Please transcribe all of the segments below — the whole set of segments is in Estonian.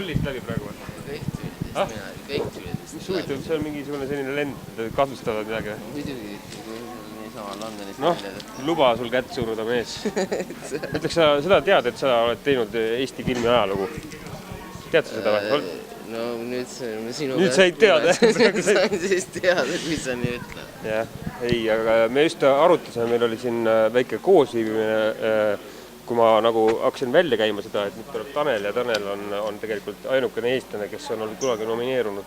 kontrollist läbi praegu? Kõik tülidest. Mis huvitav, see on mingisugune selline lend, kasustavad midagi? Muidugi, niisama Londonis. Luba sul kätt suruda mees. Ütleks, sa seda tead, et sa oled teinud Eesti filmi ajalugu? Tead sa seda või? No nüüd sinu nüüd sa ei teada. Sain siis teada, mis sa nii ütled. Jah, ei, aga me just arutasime, meil oli siin väike koosviibimine, kui ma nagu hakkasin välja käima seda, et nüüd tuleb Tanel ja Tanel on tegelikult ainukene eestlane, kes on olnud kunagi nomineerunud.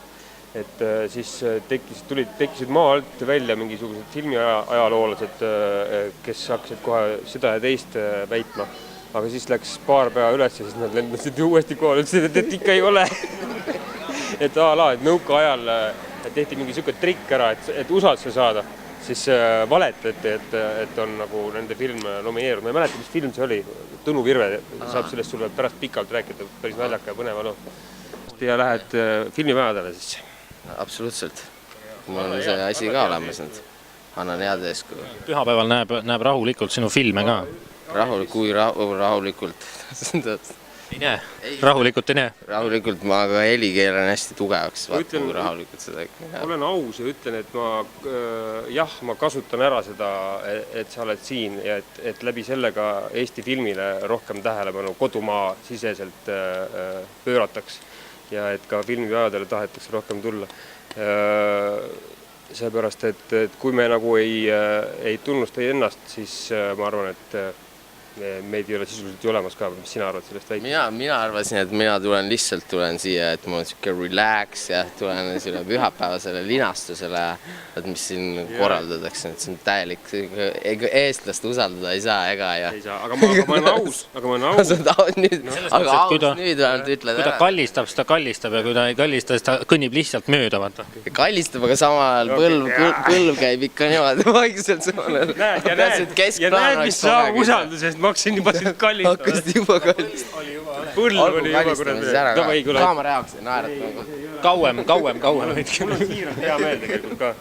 Et siis tekkisid maa alt välja mingisugused filmiajaloolased, kes hakkasid kohe seda ja teist väitma. Aga siis läks paar päeva üles ja siis nad lendasid uuesti kohal, ütlesid, et ikka ei ole. Et nõuka ajal tehti mingi selline trikk ära, et USA-sse saada. Siis valetati, et on nagu nende film nomineerunud. Ma ei mäleta, mis film see oli. Tõnu Virve saab sellest sulle pärast pikalt rääkida, päris naljaka ja põneva loo. Ja lähed filmipäevadele siis? Absoluutselt. Mul on see asi ka olemas nüüd. Annan head eeskuju. Pühapäeval näeb rahulikult sinu filme ka? Rahulikult. Ei näe? Rahulikult ei näe? Rahulikult, ma ka helikeelen hästi tugevaks. Rahulikult seda. Olen aus ja ütlen, et ma kasutan ära seda, et sa oled siin ja et läbi sellega Eesti filmile rohkem tähelepanu kodumaa siseselt pöörataks ja et ka filmipäevadele tahetakse rohkem tulla. Seepärast, et kui me nagu ei tunnusta ennast, siis ma arvan, et meid ei ole sisuliselt ju olemas ka, mis sina arvad sellest väikest? Mina arvasin, et mina tulen siia, et mul on siuke relax ja tulen selle pühapäevasele linastusele, et mis siin korraldatakse, et see on täielik, eestlast usaldada ei saa ega ja. Ei saa, aga ma olen aus. Aga aus nüüd vähemalt ütled ära. Kui ta kallistab, siis ta kallistab ja kui ta ei kallista, siis ta kõnnib lihtsalt mööda. Kallistab, aga samal põlv käib ikka niimoodi vaikselt suunal. Ja näed, mis saab usaldusest. Ma hakkasin juba sind kallistada. Hakkasid juba kallistada. Põlv oli juba kuradi. Kaamera jaoks ei naerat. Kauem. Mul on siiralt hea meel tegelikult ka.